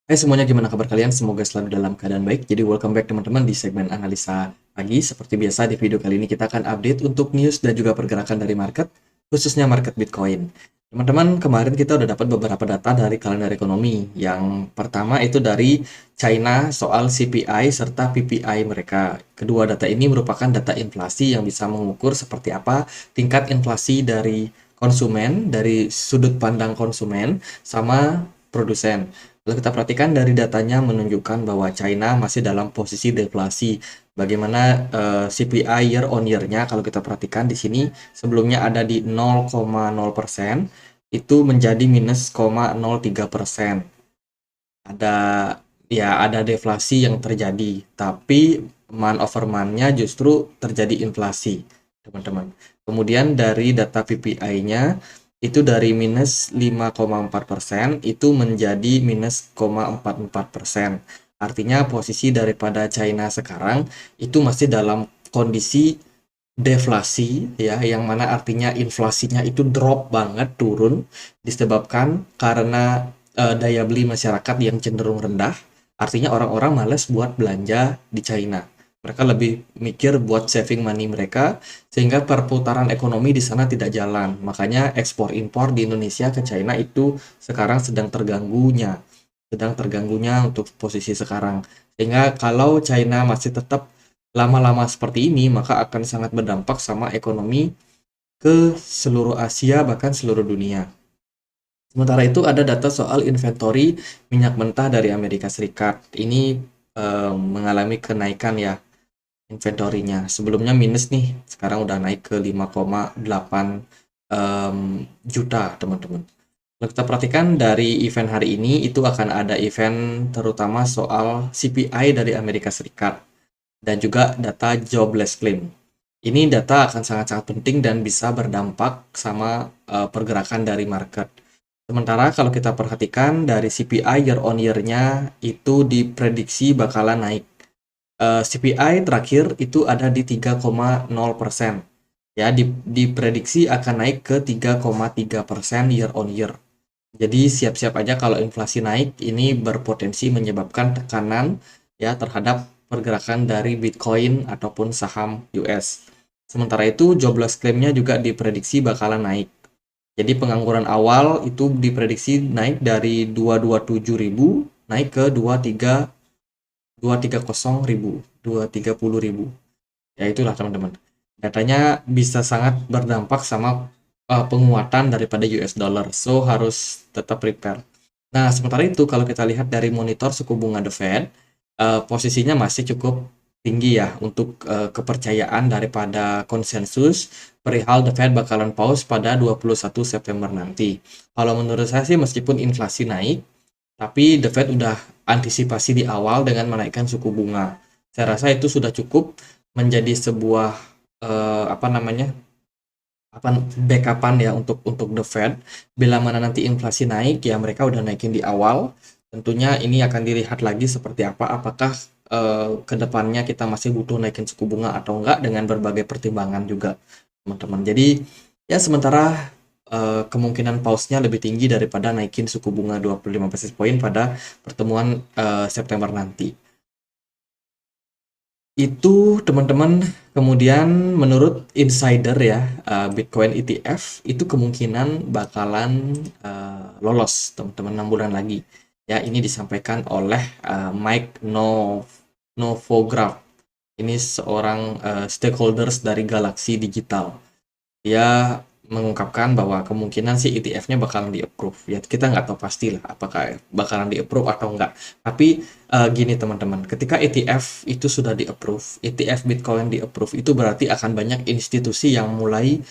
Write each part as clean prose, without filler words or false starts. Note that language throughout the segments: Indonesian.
Hai semuanya, gimana kabar kalian? Semoga selalu dalam keadaan baik. Jadi welcome back teman-teman di segmen analisa pagi. Seperti biasa di video kali ini kita akan update untuk news dan juga pergerakan dari market, khususnya market Bitcoin. Teman-teman, kemarin kita udah dapat beberapa data dari kalender ekonomi. Yang pertama itu dari China soal CPI serta PPI mereka. Kedua data ini merupakan data inflasi yang bisa mengukur seperti apa tingkat inflasi dari konsumen, dari sudut pandang konsumen sama produsen. Kalau kita perhatikan dari datanya menunjukkan bahwa China masih dalam posisi deflasi. Bagaimana CPI year on year-nya kalau kita perhatikan di sini sebelumnya ada di 0,0% itu menjadi minus 0,03%. Ada ada deflasi yang terjadi, tapi month over month-nya justru terjadi inflasi, teman-teman. Kemudian dari data PPI-nya itu dari minus 5,4% itu menjadi minus 0,44%. Artinya posisi daripada China sekarang itu masih dalam kondisi deflasi ya, yang mana artinya inflasinya itu drop banget, turun disebabkan karena daya beli masyarakat yang cenderung rendah. Artinya orang-orang males buat belanja di China. Mereka lebih mikir buat saving money mereka, sehingga perputaran ekonomi di sana tidak jalan. Makanya ekspor impor di Indonesia ke China itu sekarang sedang terganggunya untuk posisi sekarang. Sehingga kalau China masih tetap lama-lama seperti ini, maka akan sangat berdampak sama ekonomi ke seluruh Asia, bahkan seluruh dunia. Sementara itu ada data soal inventory minyak mentah dari Amerika Serikat. Ini mengalami kenaikan ya inventorinya. Sebelumnya minus nih, sekarang udah naik ke 5,8 juta, teman-teman. Kalau kita perhatikan dari event hari ini, itu akan ada event terutama soal CPI dari Amerika Serikat dan juga data jobless claim. Ini data akan sangat-sangat penting dan bisa berdampak sama pergerakan dari market. Sementara kalau kita perhatikan dari CPI year on year-nya itu diprediksi bakalan naik. CPI terakhir itu ada di 3,0%. Ya, diprediksi akan naik ke 3,3% year on year. Jadi siap-siap aja kalau inflasi naik, ini berpotensi menyebabkan tekanan ya terhadap pergerakan dari Bitcoin ataupun saham US. Sementara itu jobless claim-nya juga diprediksi bakalan naik. Jadi pengangguran awal itu diprediksi naik dari 227.000 naik ke 230.000, 230.000. Ya itulah teman-teman. Datanya bisa sangat berdampak sama penguatan daripada US dollar. So harus tetap prepare. Nah, sementara itu kalau kita lihat dari monitor suku bunga The Fed, posisinya masih cukup tinggi ya untuk kepercayaan daripada konsensus perihal The Fed bakalan pause pada 21 September nanti. Kalau menurut saya sih meskipun inflasi naik, tapi The Fed udah antisipasi di awal dengan menaikkan suku bunga. Saya rasa itu sudah cukup menjadi sebuah apa namanya? Backupan ya untuk The Fed. Bila mana nanti inflasi naik ya mereka udah naikin di awal. Tentunya ini akan dilihat lagi seperti apa, apakah ke depannya kita masih butuh naikin suku bunga atau enggak dengan berbagai pertimbangan juga, teman-teman. Jadi ya sementara kemungkinan pause-nya lebih tinggi daripada naikin suku bunga 25 basis point pada pertemuan September nanti. Itu teman-teman, kemudian menurut insider ya, Bitcoin ETF itu kemungkinan bakalan lolos teman-teman 6 bulan lagi. Ya, ini disampaikan oleh Mike Novogratz. Ini seorang stakeholders dari Galaxy Digital. Dia mengungkapkan bahwa kemungkinan si ETF-nya bakalan di-approve. Ya, kita nggak tahu pasti lah apakah bakalan di-approve atau enggak. Tapi gini teman-teman, ketika ETF itu sudah di-approve, ETF Bitcoin di-approve, itu berarti akan banyak institusi yang mulai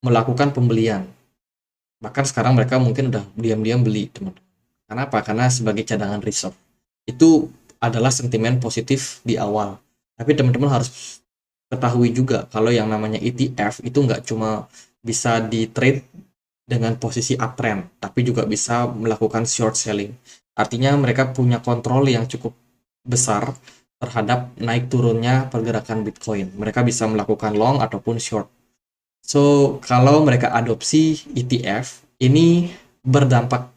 melakukan pembelian. Bahkan sekarang mereka mungkin udah diam-diam beli, teman-teman. Kenapa? Karena sebagai cadangan reserve. Itu adalah sentimen positif di awal. Tapi teman-teman harus ketahui juga kalau yang namanya ETF itu nggak cuma bisa di trade dengan posisi uptrend, tapi juga bisa melakukan short selling. Artinya mereka punya kontrol yang cukup besar terhadap naik turunnya pergerakan Bitcoin. Mereka bisa melakukan long ataupun short. So, kalau mereka adopsi ETF, ini berdampak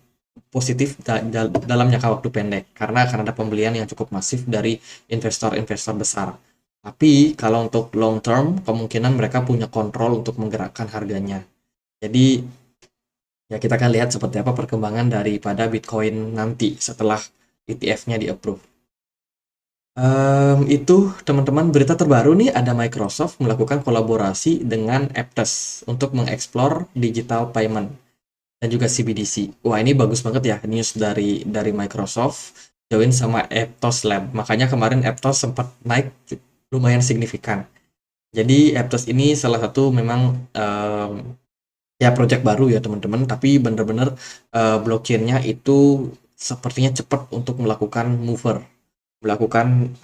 positif dalam jangka waktu pendek karena akan ada pembelian yang cukup masif dari investor-investor besar. Tapi kalau untuk long term, kemungkinan mereka punya kontrol untuk menggerakkan harganya. Jadi ya kita akan lihat seperti apa perkembangan daripada Bitcoin nanti setelah ETF-nya di-approve. Itu teman-teman berita terbaru nih, ada Microsoft melakukan kolaborasi dengan Aptos untuk mengeksplor digital payment dan juga CBDC. Wah, ini bagus banget ya news dari Microsoft join sama Aptos Lab. Makanya kemarin Aptos sempat naik lumayan signifikan. Jadi Aptos ini salah satu memang ya project baru ya teman-teman, tapi bener-bener blockchain-nya itu sepertinya cepat untuk melakukan melakukan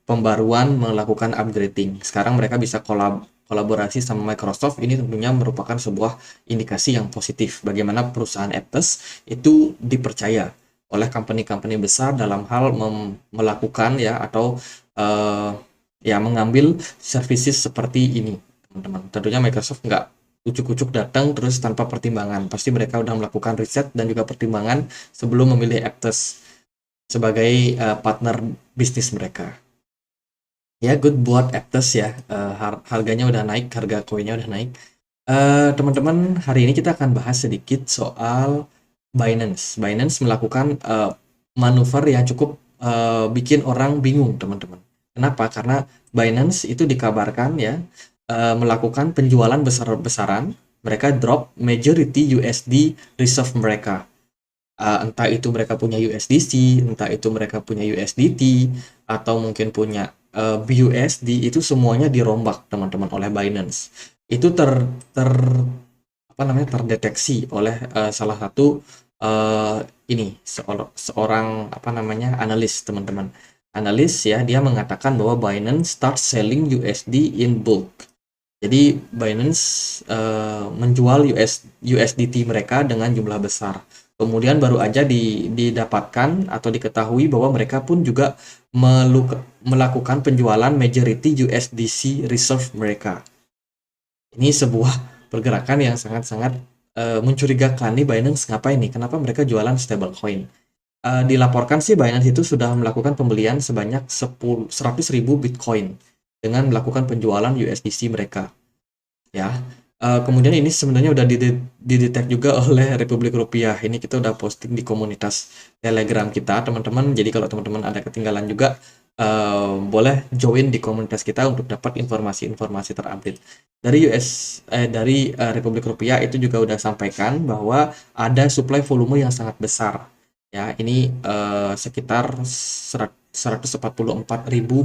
pembaruan, melakukan upgrading. Sekarang mereka bisa kolaborasi sama Microsoft. Ini tentunya merupakan sebuah indikasi yang positif bagaimana perusahaan Aptos itu dipercaya oleh company-company besar dalam hal melakukan ya atau ya mengambil services seperti ini, teman-teman. Tentunya Microsoft nggak ucuk-ucuk datang terus tanpa pertimbangan. Pasti mereka udah melakukan riset dan juga pertimbangan sebelum memilih Aptos sebagai partner bisnis mereka. Ya, good buat Aptos ya. Harganya udah naik, harga koinnya udah naik. Teman-teman, hari ini kita akan bahas sedikit soal Binance. Binance melakukan manuver yang cukup bikin orang bingung, teman-teman. Kenapa? Karena Binance itu dikabarkan ya melakukan penjualan besar-besaran. Mereka drop majority USD reserve mereka. Entah itu mereka punya USDC, entah itu mereka punya USDT, atau mungkin punya BUSD, itu semuanya dirombak teman-teman oleh Binance. Itu terdeteksi oleh salah satu seorang analis, teman-teman. Analis ya, dia mengatakan bahwa Binance start selling USD in bulk. Jadi Binance menjual USDT mereka dengan jumlah besar. Kemudian baru aja didapatkan atau diketahui bahwa mereka pun juga melakukan penjualan majority USDC reserve mereka. Ini sebuah pergerakan yang sangat-sangat mencurigakan nih. Binance ngapain nih? Kenapa mereka jualan stablecoin? Dilaporkan sih Binance itu sudah melakukan pembelian sebanyak 100.000 Bitcoin dengan melakukan penjualan USDC mereka. Ya, kemudian ini sebenarnya udah didetek juga oleh Republik Rupiah. Ini kita udah posting di komunitas Telegram kita, teman-teman. Jadi kalau teman-teman ada ketinggalan juga, boleh join di komunitas kita untuk dapat informasi-informasi terupdate. Dari Republik Rupiah itu juga udah sampaikan bahwa ada supply volume yang sangat besar. Ya, ini sekitar 144.000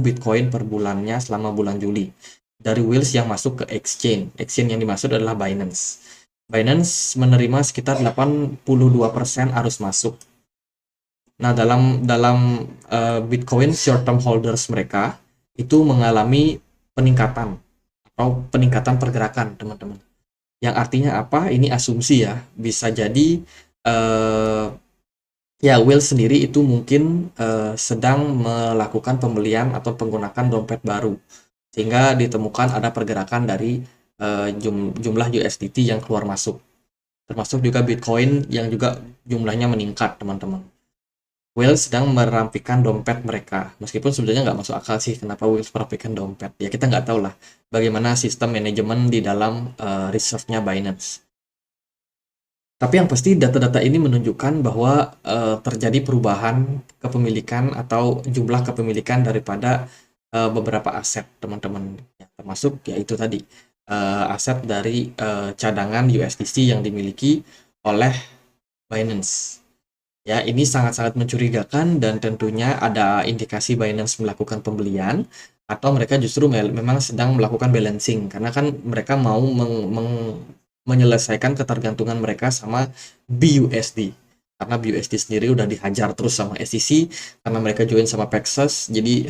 Bitcoin per bulannya selama bulan Juli. Dari wheels yang masuk ke exchange. Exchange yang dimaksud adalah Binance. Binance menerima sekitar 82% arus masuk. Nah, dalam Bitcoin short term holders mereka itu mengalami peningkatan atau peningkatan pergerakan, teman-teman. Yang artinya apa? Ini asumsi ya. Bisa jadi ya Will sendiri itu mungkin sedang melakukan pembelian atau menggunakan dompet baru, sehingga ditemukan ada pergerakan dari jumlah USDT yang keluar masuk, termasuk juga Bitcoin yang juga jumlahnya meningkat, teman-teman. Will sedang merapikan dompet mereka, meskipun sebenarnya nggak masuk akal sih kenapa Will merapikan dompet. Ya kita nggak tahu lah bagaimana sistem manajemen di dalam reserve-nya Binance. Tapi yang pasti data-data ini menunjukkan bahwa terjadi perubahan kepemilikan atau jumlah kepemilikan daripada beberapa aset, teman-teman. Ya, termasuk yaitu tadi aset dari cadangan USDC yang dimiliki oleh Binance. Ya, ini sangat-sangat mencurigakan dan tentunya ada indikasi Binance melakukan pembelian atau mereka justru memang sedang melakukan balancing karena kan mereka mau menyelesaikan ketergantungan mereka sama BUSD. Karena BUSD sendiri udah dihajar terus sama SEC karena mereka join sama Paxos. Jadi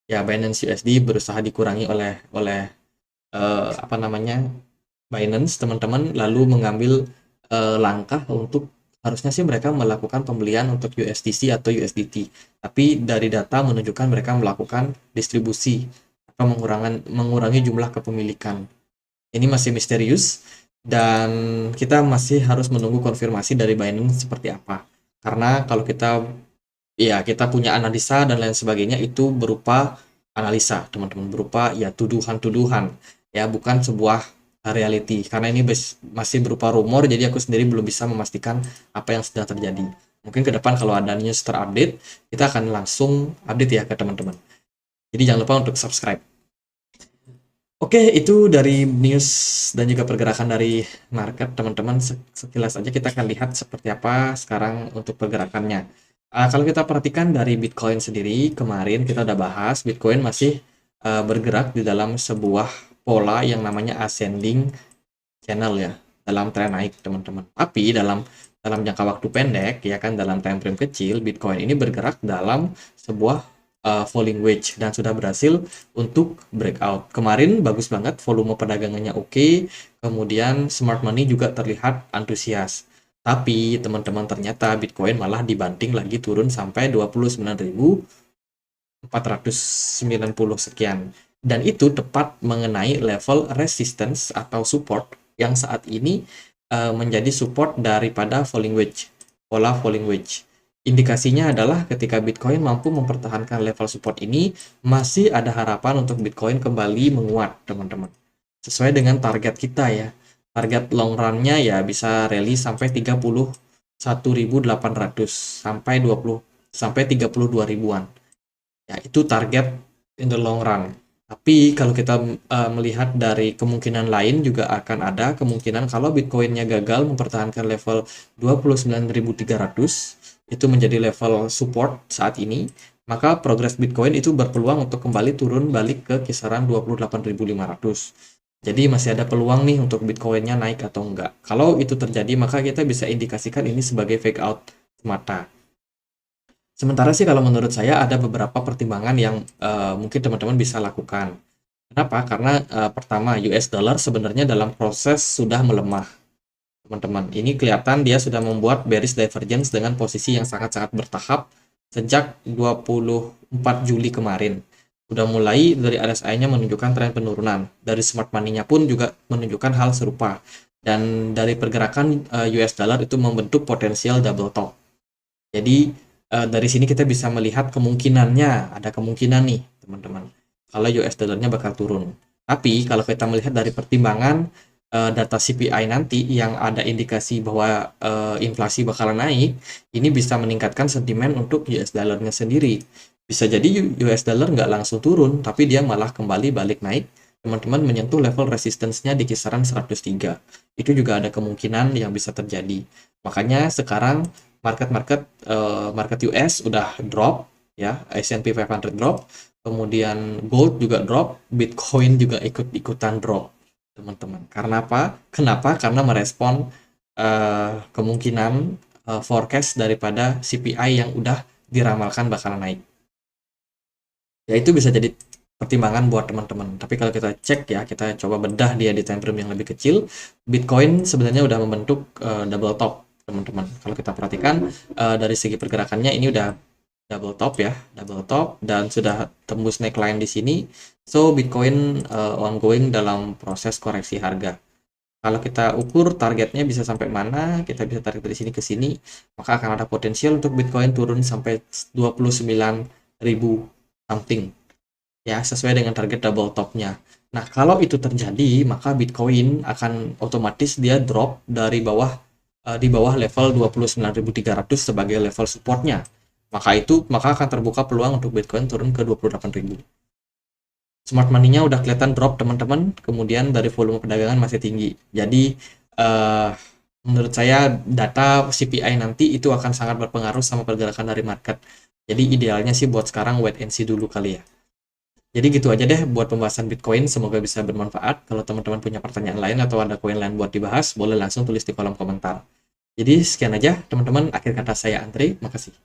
ya Binance USD berusaha dikurangi oleh Binance, teman-teman, lalu mengambil langkah untuk harusnya sih mereka melakukan pembelian untuk USDC atau USDT. Tapi dari data menunjukkan mereka melakukan distribusi atau mengurangi jumlah kepemilikan. Ini masih misterius dan kita masih harus menunggu konfirmasi dari Binance seperti apa. Karena kalau kita punya analisa dan lain sebagainya itu berupa analisa, teman-teman, berupa ya tuduhan-tuduhan, ya bukan sebuah reality. Karena ini masih berupa rumor, jadi aku sendiri belum bisa memastikan apa yang sedang terjadi. Mungkin ke depan kalau ada news terupdate, kita akan langsung update ya ke teman-teman. Jadi jangan lupa untuk subscribe. Oke, itu dari news dan juga pergerakan dari market, teman-teman. Sekilas aja kita akan lihat seperti apa sekarang untuk pergerakannya. Kalau kita perhatikan dari Bitcoin sendiri, kemarin kita udah bahas, Bitcoin masih bergerak di dalam sebuah pola yang namanya ascending channel ya, dalam tren naik, teman-teman. Tapi dalam jangka waktu pendek, ya kan, dalam time frame kecil, Bitcoin ini bergerak dalam sebuah falling wedge dan sudah berhasil untuk breakout. Kemarin bagus banget, volume perdagangannya oke, kemudian smart money juga terlihat antusias. Tapi teman-teman, ternyata Bitcoin malah dibanting lagi turun sampai 29.490 sekian. Dan itu tepat mengenai level resistance atau support yang saat ini menjadi support daripada falling wedge, pola falling wedge. Indikasinya adalah ketika Bitcoin mampu mempertahankan level support ini, masih ada harapan untuk Bitcoin kembali menguat, teman-teman. Sesuai dengan target kita ya. Target long run-nya ya bisa rally sampai 31.800 sampai 32 ribuan. Ya, itu target in the long run. Tapi kalau kita melihat dari kemungkinan lain, juga akan ada kemungkinan kalau Bitcoin-nya gagal mempertahankan level 29.300, itu menjadi level support saat ini, maka progres Bitcoin itu berpeluang untuk kembali turun balik ke kisaran 28.500. Jadi masih ada peluang nih untuk Bitcoin-nya naik atau enggak. Kalau itu terjadi, maka kita bisa indikasikan ini sebagai fake out semata. Sementara sih kalau menurut saya ada beberapa pertimbangan yang mungkin teman-teman bisa lakukan. Kenapa? Karena pertama, US dollar sebenarnya dalam proses sudah melemah, teman-teman. Ini kelihatan dia sudah membuat bearish divergence dengan posisi yang sangat-sangat bertahap sejak 24 Juli kemarin. Sudah mulai dari RSI-nya menunjukkan tren penurunan. Dari smart money-nya pun juga menunjukkan hal serupa. Dan dari pergerakan US dollar itu membentuk potensial double top. Jadi dari sini kita bisa melihat kemungkinannya, ada kemungkinan nih, teman-teman, kalau US dollar-nya bakal turun. Tapi kalau kita melihat dari pertimbangan data CPI nanti yang ada indikasi bahwa inflasi bakalan naik, ini bisa meningkatkan sentimen untuk US dollar-nya sendiri. Bisa jadi US dollar nggak langsung turun, tapi dia malah kembali balik naik, teman-teman, menyentuh level resistance-nya di kisaran 103. Itu juga ada kemungkinan yang bisa terjadi. Makanya sekarang market US udah drop ya, S&P 500 drop, kemudian gold juga drop, Bitcoin juga ikut-ikutan drop, teman-teman. Karena apa? Kenapa? Karena merespon kemungkinan forecast daripada CPI yang udah diramalkan bakalan naik. Ya itu bisa jadi pertimbangan buat teman-teman. Tapi kalau kita cek ya, kita coba bedah dia di time frame yang lebih kecil, Bitcoin sebenarnya udah membentuk double top, teman-teman. Kalau kita perhatikan dari segi pergerakannya ini udah double top ya, double top, dan sudah tembus neckline di sini. So Bitcoin ongoing dalam proses koreksi harga. Kalau kita ukur targetnya bisa sampai mana, kita bisa tarik dari sini ke sini, maka akan ada potensial untuk Bitcoin turun sampai 29.000 something ya, sesuai dengan target double topnya. Nah, kalau itu terjadi, maka Bitcoin akan otomatis dia drop dari bawah di bawah level 29.300 sebagai level supportnya. Maka akan terbuka peluang untuk Bitcoin turun ke 28.000. Smart money-nya udah kelihatan drop, teman-teman. Kemudian dari volume perdagangan masih tinggi. Jadi menurut saya data CPI nanti itu akan sangat berpengaruh sama pergerakan dari market. Jadi idealnya sih buat sekarang wait and see dulu kali ya. Jadi gitu aja deh buat pembahasan Bitcoin, semoga bisa bermanfaat. Kalau teman-teman punya pertanyaan lain atau ada koin lain buat dibahas, boleh langsung tulis di kolom komentar. Jadi sekian aja teman-teman, akhir kata saya Andre, makasih.